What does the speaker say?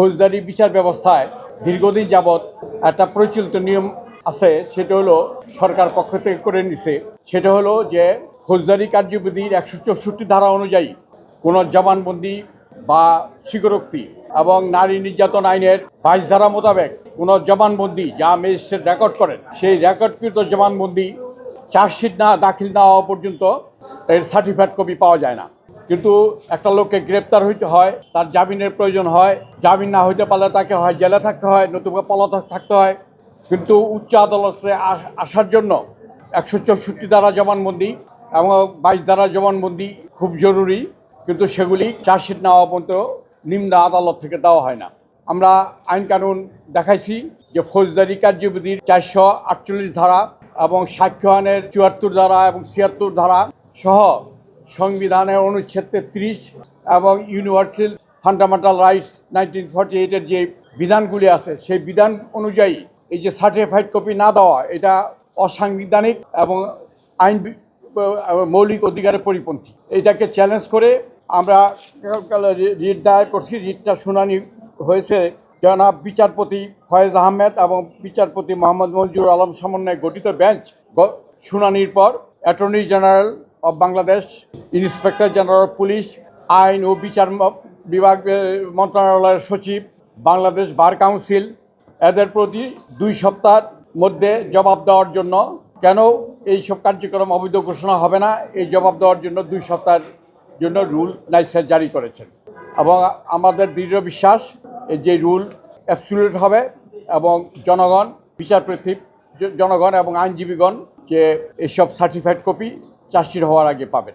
ফৌজদারি বিচার ব্যবস্থায় দীর্ঘদিন যাবৎ একটা প্রচলিত নিয়ম আছে, সেটা হলো সরকার পক্ষ থেকে করে নিছে। সেটা হলো যে ফৌজদারি কার্যবিধির 164 ধারা অনুযায়ী কোনো জবানবন্দি বা স্বীকারোক্তি এবং নারী নির্যাতন আইনের 22 ধারা মোতাবেক কোনো জবানবন্দি যা ম্যাজিস্ট্রেট রেকর্ড করেন, সেই রেকর্ডকৃত জবানবন্দি চার্জশিট না দাখিল না হওয়া পর্যন্ত এর সার্টিফাইড কপি পাওয়া যায় না। কিন্তু একটা লোককে গ্রেপ্তার হইতে হয়, তার জামিনের প্রয়োজন হয়, জামিন না হইতে পারলে তাকে হয় জেলে থাকতে হয়, নতুবা পলাতক থাকতে হয়। কিন্তু উচ্চ আদালতে আসার জন্য 164 ধারা জবানবন্দি এবং 22 ধারা জবানবন্দি খুব জরুরি, কিন্তু সেগুলি চার্জশিট না হওয়া পর্যন্ত নিম্ন আদালত থেকে দেওয়া হয় না। আমরা আইন কানুন দেখাইছি যে ফৌজদারি কার্যবিধির 448 ধারা এবং সাক্ষ্য আইনের 74 ধারা এবং 76 ধারা সহ সংবিধানের অনুচ্ছেদ 33 এবং ইউনিভার্সাল ফান্ডামেন্টাল রাইটস 1948-এর যে বিধানগুলি আছে, সেই বিধান অনুযায়ী এই যে সার্টিফাইড কপি না দেওয়া, এটা অসাংবিধানিক এবং আইন মৌলিক অধিকারের পরিপন্থী। এটাকে চ্যালেঞ্জ করে আমরা রিট দায়ের করছি। রিটটা শুনানি হয়েছে জনাব বিচারপতি ফয়েজ আহমেদ এবং বিচারপতি মোহাম্মদ মঞ্জুর আলম সমন্বয়ে গঠিত বেঞ্চ শুনানির পর attorney general of Bangladesh, inspector general police, আইন ও বিচার বিভাগ মন্ত্রণালয়ের সচিব, বাংলাদেশ বার কাউন্সিল এদের প্রতি 2 সপ্তাহের মধ্যে জবাব দেওয়ার জন্য, কেন এইসব কার্যক্রম অবৈধ ঘোষণা হবে না, এই জবাব দেওয়ার জন্য 2 সপ্তাহের জন্য রুল লাইসেন্স জারি করেছেন। এবং আমাদের দৃঢ় বিশ্বাস যে রুল অ্যাবসলিউট হবে এবং জনগণ, বিচারপতি জনগণ এবং আইনজীবীগণ যে এইসব সার্টিফাইড কপি চার্জশিট হওয়ার আগে পাবেন।